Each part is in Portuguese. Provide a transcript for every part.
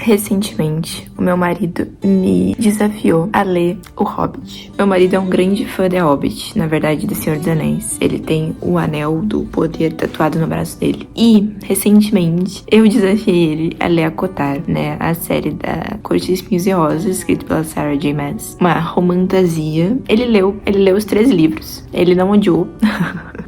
Recentemente, o meu marido me desafiou a ler O Hobbit. Meu marido é um grande fã de Hobbit, na verdade, do Senhor dos Anéis. Ele tem o Anel do Poder tatuado no braço dele. E, recentemente, eu desafiei ele a ler a Cotar, né? A série da Corte de Espinhos e Rosas, escrita pela Sarah J. Maas. Uma romantasia. Ele leu os 3 livros. Ele não odiou.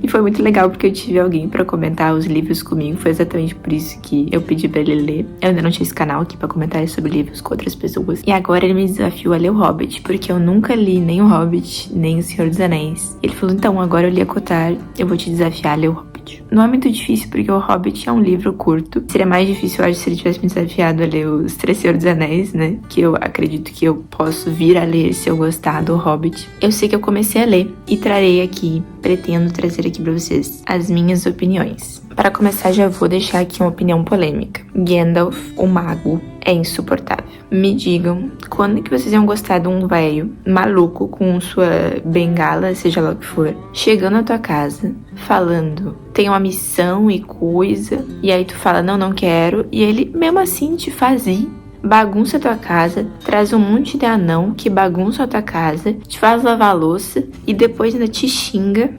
E foi muito legal porque eu tive alguém pra comentar os livros comigo. Foi exatamente por isso que eu pedi pra ele ler. Eu ainda não tinha esse canal aqui pra comentar sobre livros com outras pessoas. E agora ele me desafiou a ler o Hobbit, porque eu nunca li nem o Hobbit, nem o Senhor dos Anéis. Ele falou, então, agora eu li a Cotar, eu vou te desafiar a ler o Hobbit. Não é muito difícil porque o Hobbit é um livro curto. Seria mais difícil, eu acho, se ele tivesse me desafiado a ler os 3 Senhor dos Anéis, né? Que eu acredito que eu posso vir a ler se eu gostar do Hobbit. Eu sei que eu comecei a ler e trarei aqui, pretendo trazer aqui pra vocês as minhas opiniões. Para começar, já vou deixar aqui uma opinião polêmica. Gandalf, o mago, é insuportável. Me digam, quando que vocês iam gostar de um velho maluco com sua bengala, seja lá o que for, chegando à tua casa, falando, tem uma missão e coisa, e aí tu fala, não quero, e ele mesmo assim te faz ir, bagunça a tua casa, traz um monte de anão que bagunça a tua casa, te faz lavar a louça, e depois ainda te xinga,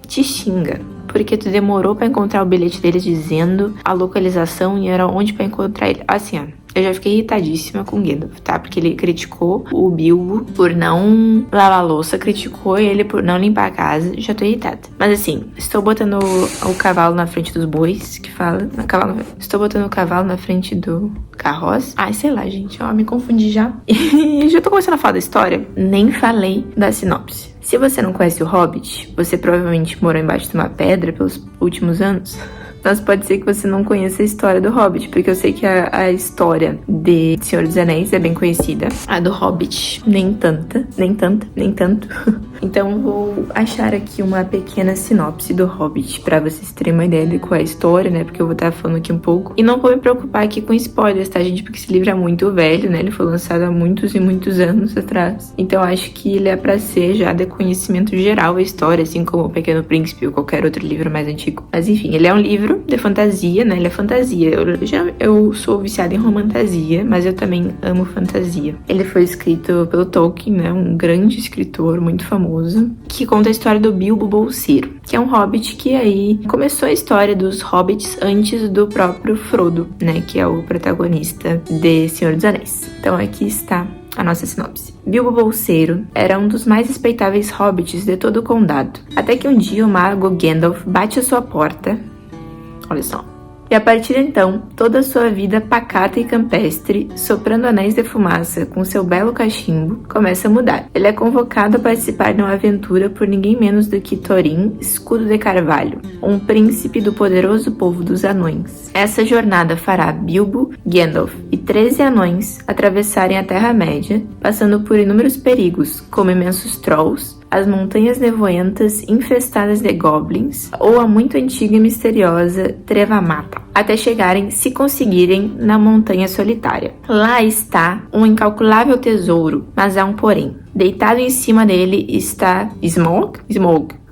porque tu demorou pra encontrar o bilhete dele dizendo a localização e era onde pra encontrar ele. Assim, ó, eu já fiquei irritadíssima com o Gandalf, tá? Porque ele criticou o Bilbo por não lavar a louça, criticou ele por não limpar a casa, já tô irritada. Mas assim, estou botando o cavalo na frente dos bois, que fala... Estou botando o cavalo na frente do carroça. Ai, sei lá, gente, ó, me confundi já. E já tô começando a falar da história, nem falei da sinopse. Se você não conhece o Hobbit, você provavelmente morou embaixo de uma pedra pelos últimos anos. Mas pode ser que você não conheça a história do Hobbit, porque eu sei que a história de Senhor dos Anéis é bem conhecida. A do Hobbit, nem tanto. Então vou achar aqui uma pequena sinopse do Hobbit, pra vocês terem uma ideia de qual é a história, né? Porque eu vou estar falando aqui um pouco. E não vou me preocupar aqui com spoilers, tá, gente? Porque esse livro é muito velho, né? Ele foi lançado há muitos e muitos anos atrás. Então acho que ele é pra ser já de conhecimento geral a história, assim como O Pequeno Príncipe ou qualquer outro livro mais antigo. Mas enfim, ele é um livro de fantasia, né? Ele é fantasia. Eu sou viciada em romantasia, mas eu também amo fantasia. Ele foi escrito pelo Tolkien, né? Um grande escritor, muito famoso, que conta a história do Bilbo Bolseiro, que é um hobbit que aí começou a história dos hobbits antes do próprio Frodo, né? Que é o protagonista de Senhor dos Anéis. Então aqui está a nossa sinopse. Bilbo Bolseiro era um dos mais respeitáveis hobbits de todo o condado, até que um dia o mago Gandalf bate à sua porta. Olha só. E a partir de então, toda a sua vida pacata e campestre, soprando anéis de fumaça com seu belo cachimbo, começa a mudar. Ele é convocado a participar de uma aventura por ninguém menos do que Thorin, Escudo de Carvalho, um príncipe do poderoso povo dos anões. Essa jornada fará Bilbo, Gandalf e 13 anões atravessarem a Terra-média, passando por inúmeros perigos, como imensos trolls, as montanhas nevoentas infestadas de goblins ou a muito antiga e misteriosa Treva Mata, até chegarem, se conseguirem, na Montanha Solitária. Lá está um incalculável tesouro, mas há um porém. Deitado em cima dele está Smaug,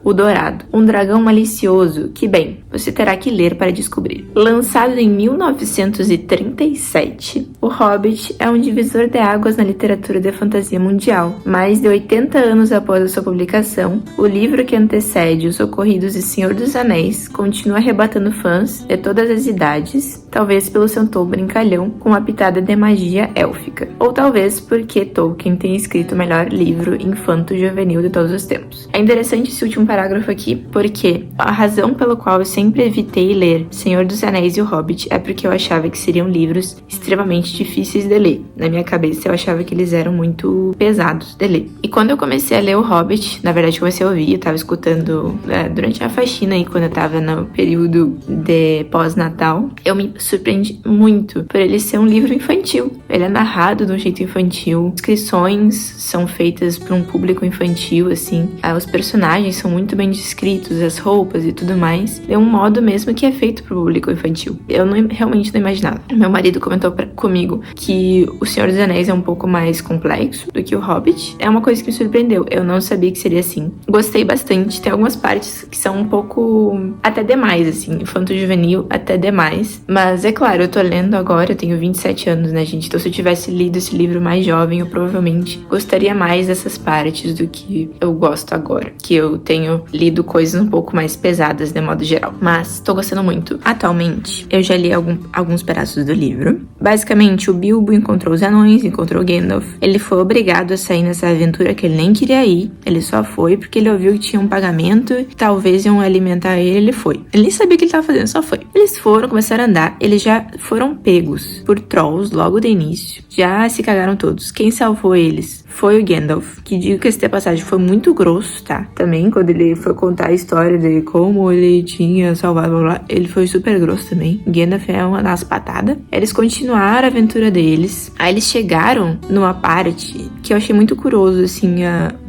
o Dourado, um dragão malicioso que, bem, você terá que ler para descobrir. Lançado em 1937, O Hobbit é um divisor de águas na literatura de fantasia mundial. Mais de 80 anos após a sua publicação, o livro que antecede os ocorridos de Senhor dos Anéis continua arrebatando fãs de todas as idades, talvez pelo seu tom brincalhão com uma pitada de magia élfica, ou talvez porque Tolkien tem escrito o melhor livro infanto-juvenil de todos os tempos. É interessante esse último parágrafo aqui, porque a razão pela qual eu sempre evitei ler Senhor dos Anéis e O Hobbit é porque eu achava que seriam livros extremamente difíceis de ler. Na minha cabeça eu achava que eles eram muito pesados de ler. E quando eu comecei a ler O Hobbit, na verdade eu comecei a ouvir, eu tava escutando durante a faxina aí, quando eu tava no período de pós-natal, eu me surpreendi muito por ele ser um livro infantil. Ele é narrado de um jeito infantil, descrições são feitas para um público infantil, assim, os personagens são muito bem descritos, as roupas e tudo mais, é um modo mesmo que é feito pro público infantil. Eu realmente não imaginava. Meu marido comentou comigo que O Senhor dos Anéis é um pouco mais complexo do que O Hobbit. É uma coisa que me surpreendeu, eu não sabia que seria assim. Gostei bastante, tem algumas partes que são um pouco até demais, assim, infanto-juvenil até demais, mas é claro, eu tô lendo agora, eu tenho 27 anos, né, gente, Então, se eu tivesse lido esse livro mais jovem, eu provavelmente gostaria mais dessas partes do que eu gosto agora. Que eu tenho lido coisas um pouco mais pesadas, de modo geral. Mas tô gostando muito. Atualmente, eu já li alguns pedaços do livro. Basicamente, o Bilbo encontrou os anões, encontrou Gandalf. Ele foi obrigado a sair nessa aventura que ele nem queria ir. Ele só foi porque ele ouviu que tinha um pagamento, talvez iam alimentar ele foi. Ele nem sabia o que ele tava fazendo, só foi. Eles foram, começaram a andar, eles já foram pegos por trolls logo de início. Já se cagaram todos. Quem salvou eles foi o Gandalf, que digo que esse passagem foi muito grosso, tá? Também, quando ele foi contar a história de como ele tinha salvado, blá, blá, ele foi super grosso também. Gandalf é uma das patadas. Eles continuaram a aventura deles. Aí eles chegaram numa parte que eu achei muito curioso, assim,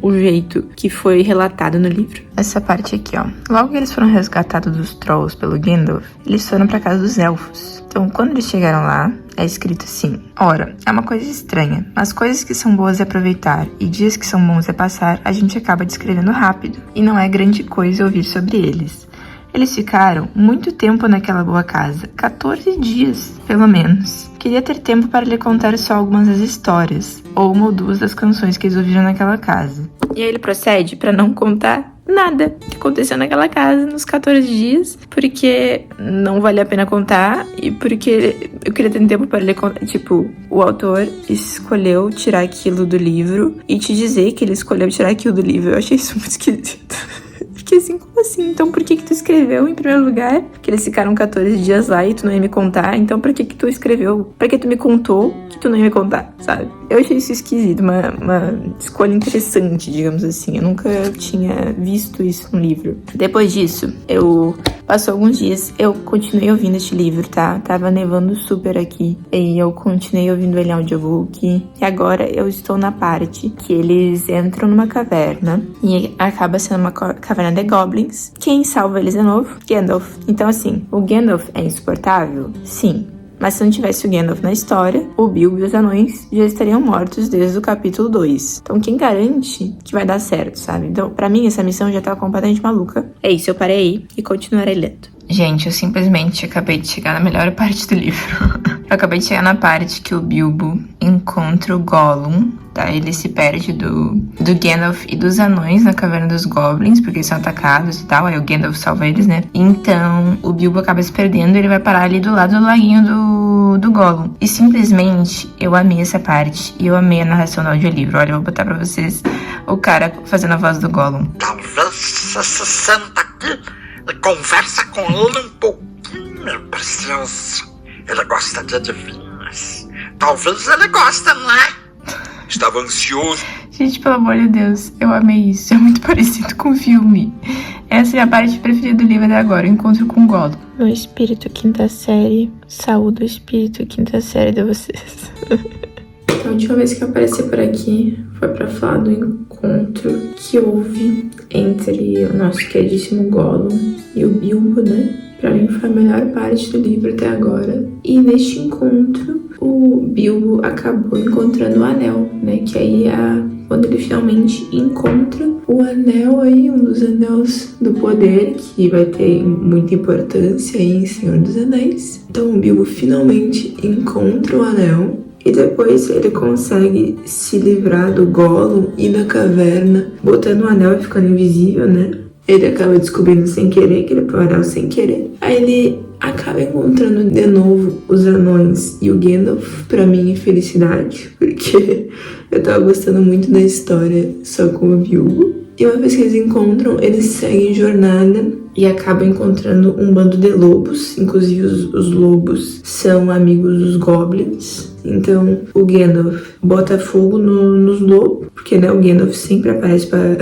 o jeito que foi relatado no livro. Essa parte aqui, ó. Logo que eles foram resgatados dos trolls pelo Gandalf, eles foram pra casa dos elfos. Então, quando eles chegaram lá, é escrito assim: ora, é uma coisa estranha, mas coisas que são boas é aproveitar e dias que são bons é passar, a gente acaba descrevendo rápido, e não é grande coisa ouvir sobre eles. Eles ficaram muito tempo naquela boa casa, 14 dias, pelo menos. Queria ter tempo para lhe contar só algumas das histórias, ou uma ou duas das canções que eles ouviram naquela casa. E aí ele procede para não contar nada que aconteceu naquela casa nos 14 dias, porque não vale a pena contar e porque eu queria ter tempo para ler. Tipo, o autor escolheu tirar aquilo do livro e te dizer que ele escolheu tirar aquilo do livro. Eu achei isso muito esquisito. Fiquei assim, como assim? Então por que tu escreveu em primeiro lugar? Que eles ficaram 14 dias lá e tu não ia me contar. Então por que tu escreveu? Pra que tu me contou que tu não ia me contar, sabe? Eu achei isso esquisito, uma escolha interessante, digamos assim. Eu nunca tinha visto isso no livro. Depois disso, passou alguns dias, eu continuei ouvindo este livro, tá? Tava nevando super aqui. E eu continuei ouvindo ele em audiobook. E agora eu estou na parte que eles entram numa caverna. E acaba sendo uma caverna de goblins. Quem salva eles de novo? Gandalf. Então assim, o Gandalf é insuportável? Sim. Mas se não tivesse o Gandalf na história, o Bilbo e os anões já estariam mortos desde o capítulo 2. Então quem garante que vai dar certo, sabe? Então pra mim essa missão já tava completamente maluca. É isso, eu parei aí e continuarei lendo. Gente, eu simplesmente acabei de chegar na melhor parte do livro. Eu acabei de chegar na parte que o Bilbo encontra o Gollum, tá? Ele se perde do Gandalf e dos anões na caverna dos goblins, porque eles são atacados e tal, aí o Gandalf salva eles, né? Então, o Bilbo acaba se perdendo e ele vai parar ali do lado do laguinho do Gollum. E simplesmente, eu amei essa parte, e eu amei a narração do audiolivro. Olha, eu vou botar pra vocês o cara fazendo a voz do Gollum. Talvez você se senta aqui e conversa com ele um pouquinho, meu precioso. Ele gosta de adivinhas. Talvez ele goste, né? Estava ansioso. Gente, pelo amor de Deus, eu amei isso. É muito parecido com o filme. Essa é a parte preferida do livro até agora, o encontro com o Gollum. Meu espírito quinta série, saúde o espírito quinta série de vocês. A última vez que eu apareci por aqui foi pra falar do encontro que houve entre o nosso queridíssimo Gollum e o Bilbo, né? Pra mim foi a melhor parte do livro até agora. E neste encontro, o Bilbo acabou encontrando o anel, né? Que aí é quando ele finalmente encontra o anel aí, um dos anéis do poder, que vai ter muita importância aí em Senhor dos Anéis. Então o Bilbo finalmente encontra o anel. E depois ele consegue se livrar do Gollum e da caverna, botando o anel e ficando invisível, né? Ele acaba descobrindo sem querer que ele põe o anel sem querer. Aí ele acaba encontrando de novo os anões e o Gandalf, pra minha felicidade, porque eu tava gostando muito da história só com o Bilbo. E uma vez que eles encontram, eles seguem jornada e acabam encontrando um bando de lobos. Inclusive os lobos são amigos dos goblins. Então o Gandalf bota fogo nos lobos, porque né, o Gandalf sempre aparece para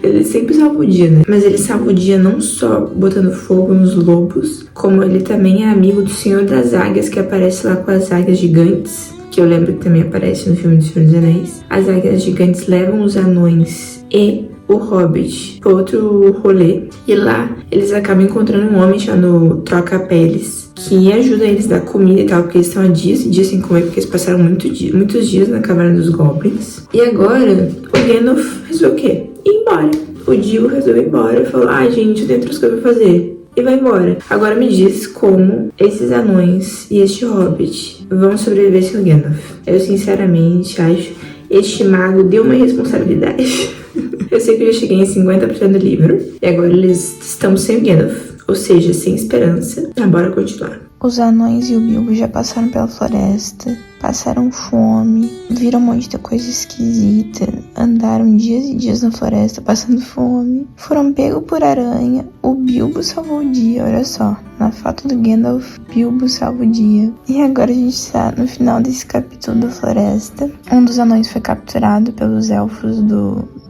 ele sempre salva o dia, né? Mas ele salva o dia não só botando fogo nos lobos, como ele também é amigo do Senhor das Águias, que aparece lá com as águias gigantes, que eu lembro que também aparece no filme do Senhor dos Anéis. As águias gigantes levam os anões e o Hobbit para outro rolê, e lá eles acabam encontrando um homem chamado Troca-Peles, que ajuda eles a dar comida e tal, porque eles estão há dias e dias sem comer, porque eles passaram muitos dias na caverna dos goblins. E agora o Gandalf resolveu o quê? Ir embora. O Dio resolveu ir embora e falou: gente, eu tenho outras coisas pra fazer. e vai embora. Agora me diz como esses anões e este hobbit vão sobreviver sem o Gandalf. Eu sinceramente acho este mago deu uma responsabilidade. Eu sei que eu já cheguei em 50% do livro e agora eles estão sem o Gandalf, ou seja, sem esperança. Bora continuar. Os anões e o Bilbo já passaram pela floresta, passaram fome, viram um monte de coisa esquisita, andaram dias e dias na floresta passando fome, foram pegos por aranha, o Bilbo salvou o dia, olha só, na falta do Gandalf, Bilbo salva o dia. E agora a gente está no final desse capítulo da floresta. Um dos anões foi capturado pelos elfos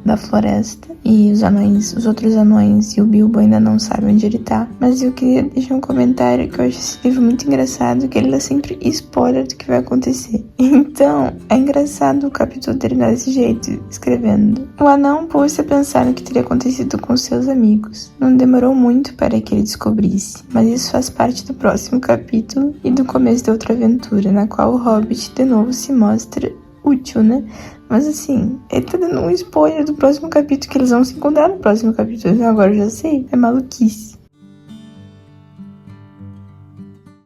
da floresta e os outros anões e o Bilbo ainda não sabem onde ele tá. Mas eu queria deixar um comentário que eu acho esse livro muito engraçado, que ele dá sempre spoiler do que vai acontecer. Então, é engraçado o capítulo terminar desse jeito, escrevendo: o anão pôs-se a pensar no que teria acontecido com seus amigos. Não demorou muito para que ele descobrisse, mas isso faz parte do próximo capítulo e do começo da outra aventura, na qual o Hobbit de novo se mostra útil, né? Mas assim, ele tá dando um spoiler do próximo capítulo, que eles vão se encontrar no próximo capítulo. Então agora eu já sei, é maluquice.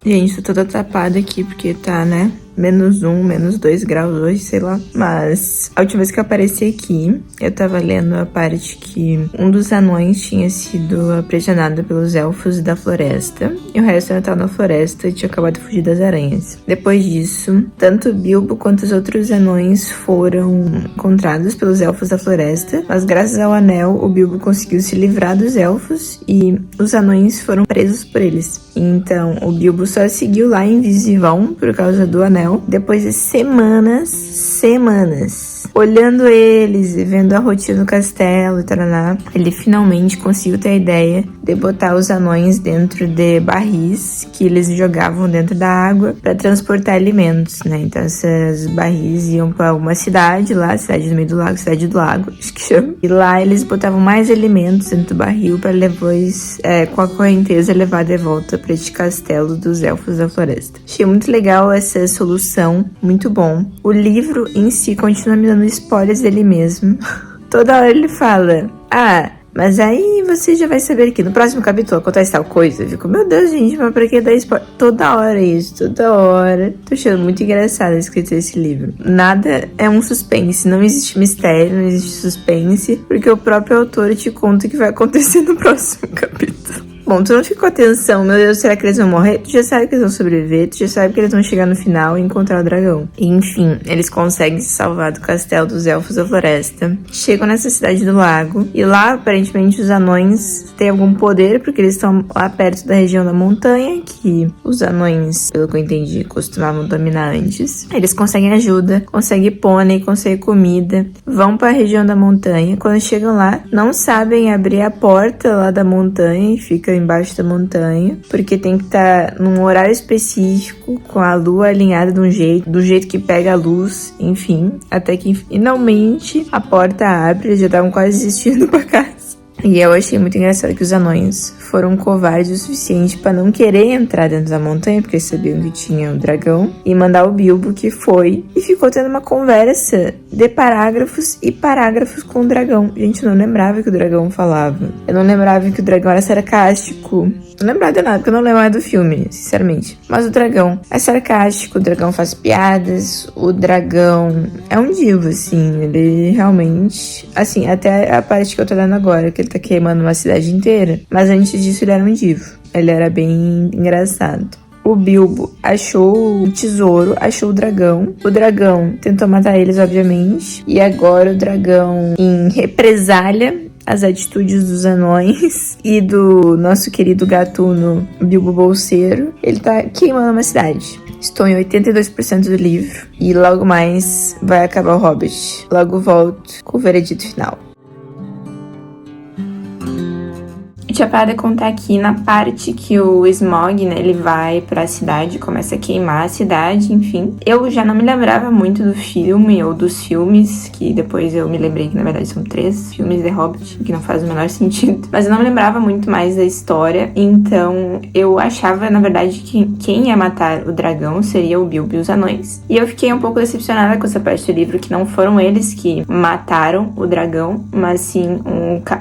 Gente, tô toda tapada aqui porque tá, né? -1, -2 graus hoje, sei lá. Mas a última vez que eu apareci aqui, eu tava lendo a parte que um dos anões tinha sido aprisionado pelos elfos da floresta e o resto ainda tava na floresta e tinha acabado de fugir das aranhas. Depois disso, tanto Bilbo quanto os outros anões foram encontrados pelos elfos da floresta, mas graças ao anel, o Bilbo conseguiu se livrar dos elfos e os anões foram presos por eles. Então, o Bilbo só seguiu lá em Visivão por causa do anel. Depois de semanas, olhando eles e vendo a rotina do castelo e tal, ele finalmente conseguiu ter a ideia de botar os anões dentro de barris que eles jogavam dentro da água para transportar alimentos, né? Então essas barris iam para uma cidade lá, cidade no meio do lago, cidade do lago, acho que chama. E lá eles botavam mais alimentos dentro do barril para depois, com a correnteza, levar de volta para este castelo dos elfos da floresta. Achei muito legal essa solução, muito bom. O livro em si continua me dando spoilers dele mesmo. Toda hora ele fala: mas aí você já vai saber que no próximo capítulo acontece tal coisa. Eu fico, meu Deus, gente, mas pra que dar spoiler? Toda hora isso, toda hora. Tô achando muito engraçado escrever esse livro. Nada é um suspense, não existe mistério, não existe suspense, porque o próprio autor te conta o que vai acontecer no próximo capítulo. Bom, tu não ficou atenção, meu Deus, será que eles vão morrer? Tu já sabe que eles vão sobreviver, tu já sabe que eles vão chegar no final e encontrar o dragão. E, enfim, eles conseguem se salvar do castelo dos elfos da floresta. Chegam nessa cidade do lago e lá, aparentemente, os anões têm algum poder, porque eles estão lá perto da região da montanha, que os anões, pelo que eu entendi, costumavam dominar antes. Eles conseguem ajuda, conseguem pônei, conseguem comida, vão para a região da montanha. Quando chegam lá, não sabem abrir a porta lá da montanha e ficam embaixo da montanha, porque tem que estar num horário específico, com a lua alinhada do jeito que pega a luz, enfim, até que finalmente a porta abre. Eles já estavam quase desistindo pra casa. E eu achei muito engraçado que os anões foram covardes o suficiente para não querer entrar dentro da montanha, porque eles sabiam que tinha o dragão, e mandar o Bilbo, que foi e ficou tendo uma conversa de parágrafos e parágrafos com o dragão. Gente, eu não lembrava que o dragão falava. Eu não lembrava que o dragão era sarcástico. Não lembrava de nada, porque eu não lembro mais do filme, sinceramente. Mas o dragão é sarcástico, o dragão faz piadas, o dragão é um divo, assim. Ele realmente... Assim, até a parte que eu tô dando agora, que ele tá queimando uma cidade inteira. Mas antes disso, ele era um divo. Ele era bem engraçado. O Bilbo achou o tesouro, achou o dragão. O dragão tentou matar eles, obviamente. E agora o dragão, em represália as atitudes dos anões e do nosso querido gatuno Bilbo Bolseiro, ele tá queimando uma cidade. Estou em 82% do livro e logo mais vai acabar o Hobbit. Logo volto com o veredito final. Eu tinha parado de contar aqui na parte que o Smaug, né, ele vai pra cidade, começa a queimar a cidade, enfim. Eu já não me lembrava muito do filme ou dos filmes, que depois eu me lembrei que na verdade são 3 filmes de Hobbit, que não faz o menor sentido. Mas eu não me lembrava muito mais da história, então eu achava, na verdade, que quem ia matar o dragão seria o Bilbo e os anões. E eu fiquei um pouco decepcionada com essa parte do livro, que não foram eles que mataram o dragão, mas sim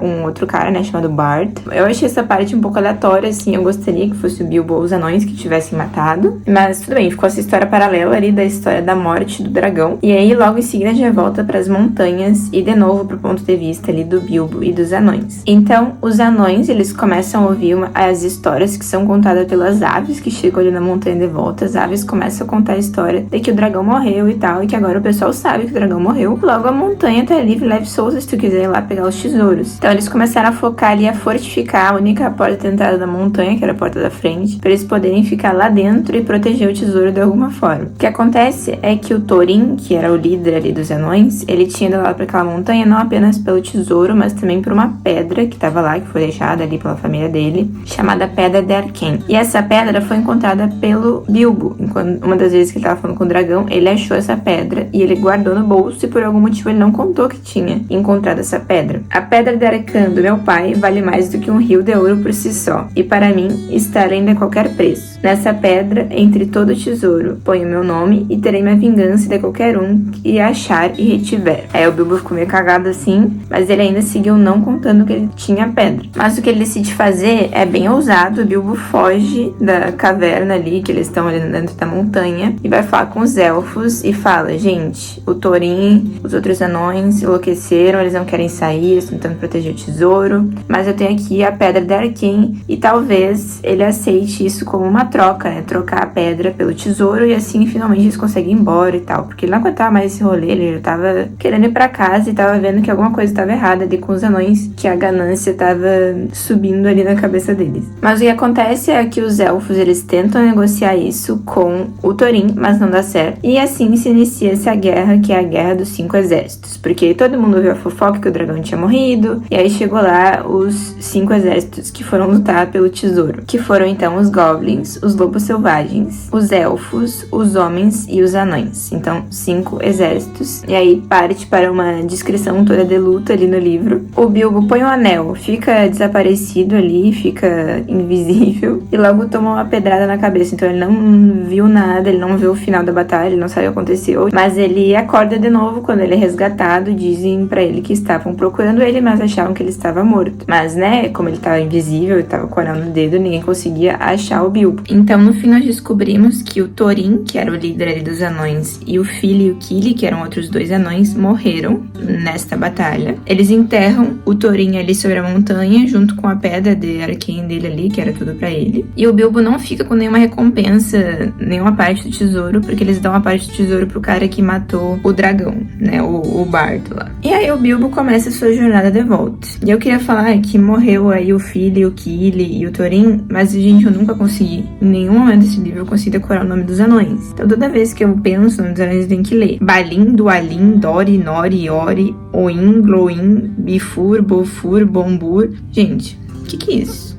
um outro cara, né, chamado Bard. Eu achei essa parte um pouco aleatória, assim, eu gostaria que fosse o Bilbo ou os anões que tivessem matado, mas tudo bem, ficou essa história paralela ali da história da morte do dragão, e aí logo em seguida já volta pras montanhas e de novo pro ponto de vista ali do Bilbo e dos anões. Então, os anões, eles começam a ouvir as histórias que são contadas pelas aves que chegam ali na montanha de volta. As aves começam a contar a história de que o dragão morreu e tal, e que agora o pessoal sabe que o dragão morreu. Logo a montanha tá livre, leve solta se tu quiser ir lá pegar os tesouros. Então eles começaram a focar ali, a fortificar a única porta de entrada da montanha, que era a porta da frente, para eles poderem ficar lá dentro e proteger o tesouro de alguma forma. O que acontece é que o Thorin, que era o líder ali dos anões, ele tinha ido lá para aquela montanha não apenas pelo tesouro, mas também por uma pedra que estava lá, que foi deixada ali pela família dele, chamada Pedra de Arken. E essa pedra foi encontrada pelo Bilbo. Uma das vezes que ele estava falando com o dragão, ele achou essa pedra e ele guardou no bolso, e por algum motivo ele não contou que tinha encontrado essa pedra. A Pedra de Arken do meu pai vale mais do que um rio de ouro por si só, e para mim está além de qualquer preço. Nessa pedra, entre todo o tesouro, ponho meu nome e terei minha vingança de qualquer um que achar e retiver. Aí o Bilbo ficou meio cagado assim, mas ele ainda seguiu não contando que ele tinha a pedra. Mas o que ele decide fazer é bem ousado. O Bilbo foge da caverna ali, que eles estão ali dentro da montanha, e vai falar com os elfos e fala: gente, o Thorin, os outros anões enlouqueceram, eles não querem sair, eles estão tentando proteger o tesouro, mas eu tenho aqui a Pedra de Arken, e talvez ele aceite isso como uma troca, né? Trocar a pedra pelo tesouro, e assim finalmente eles conseguem ir embora e tal, porque ele não aguentava mais esse rolê, ele já tava querendo ir pra casa e tava vendo que alguma coisa tava errada ali com os anões, que a ganância tava subindo ali na cabeça deles. Mas o que acontece é que os elfos, eles tentam negociar isso com o Thorin, mas não dá certo, e assim se inicia essa guerra, que é a Guerra dos 5 Exércitos, porque todo mundo ouviu a fofoca que o dragão tinha morrido, e aí chegou lá os 5 exércitos que foram lutar pelo tesouro, que foram então os goblins, os lobos selvagens, os elfos, os homens e os anões. Então, 5 exércitos. E aí parte para uma descrição toda de luta ali no livro. O Bilbo põe um anel, fica desaparecido ali, fica invisível, e logo toma uma pedrada na cabeça. Então ele não viu nada, ele não viu o final da batalha, ele não sabe o que aconteceu, mas ele acorda de novo quando ele é resgatado. Dizem pra ele que estavam procurando ele, mas achavam que ele estava morto. Mas, né, como ele estava invisível e estava com o anel no dedo, ninguém conseguia achar o Bilbo. Então, no fim, nós descobrimos que o Thorin, que era o líder ali dos anões, e o Fili e o Kili, que eram outros 2 anões, morreram nesta batalha. Eles enterram o Thorin ali sobre a montanha, junto com a pedra de Arken dele ali, que era tudo pra ele. E o Bilbo não fica com nenhuma recompensa, nenhuma parte do tesouro, porque eles dão a parte do tesouro pro cara que matou o dragão, né, o Bardo lá. E aí o Bilbo começa a sua jornada de volta. E eu queria falar que morreu aí o Fili, o Kili e o Thorin, mas, gente, eu nunca consegui, em nenhum momento desse livro eu consegui decorar o nome dos anões. Então toda vez que eu penso no nome dos anões eu tenho que ler: Balin, Dualin, Dori, Nori, Ori, Oin, Gloin, Bifur, Bofur, Bombur. Gente, o que é isso?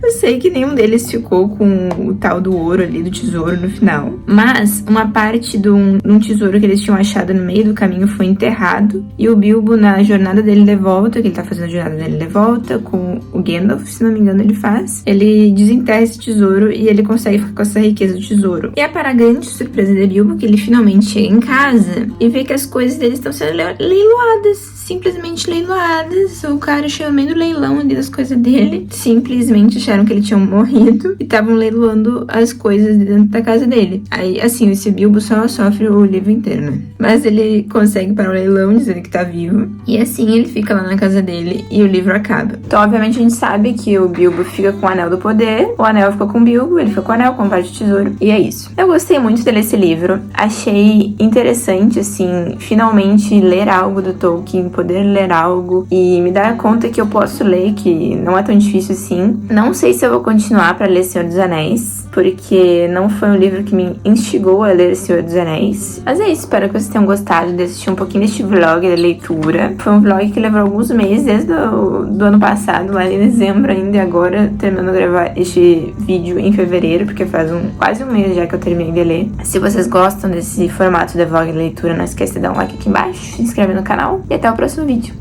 Eu sei que nenhum deles ficou com o tal do ouro ali, do tesouro no final. Mas uma parte de um tesouro que eles tinham achado no meio do caminho foi enterrado. E o Bilbo, na jornada dele de volta, que ele tá fazendo a jornada dele de volta com o Gandalf, se não me engano ele faz, ele desenterra esse tesouro e ele consegue ficar com essa riqueza do tesouro. E é para a grande surpresa de Bilbo que ele finalmente chega em casa e vê que as coisas dele estão sendo leiloadas. Simplesmente leiloadas. O cara chegou no meio do leilão ali das coisas dele. Simplesmente acharam que ele tinha morrido e estavam leiloando as coisas dentro da casa dele. Aí, assim, esse Bilbo só sofre o livro inteiro, né? Mas ele consegue parar o leilão dizendo que tá vivo. E assim ele fica lá na casa dele e o livro acaba. Então, obviamente, a gente sabe que o Bilbo fica com o Anel do Poder, o Anel ficou com o Bilbo, ele ficou com o Anel, com o parte do tesouro. E é isso. Eu gostei muito de ler esse livro. Achei interessante, assim, finalmente ler algo do Tolkien, poder ler algo e me dar conta que eu posso ler, que não é tão difícil assim. Não sei se eu vou continuar para ler Senhor dos Anéis, porque não foi um livro que me instigou a ler Senhor dos Anéis. Mas é isso, espero que vocês tenham gostado de assistir um pouquinho deste vlog de leitura. Foi um vlog que levou alguns meses, desde do ano passado, lá em dezembro ainda, e agora terminando de gravar este vídeo em fevereiro, porque faz quase um mês já que eu terminei de ler. Se vocês gostam desse formato de vlog de leitura, não esqueça de dar um like aqui embaixo, se inscrever no canal e até o próximo vídeo.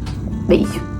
Beijo!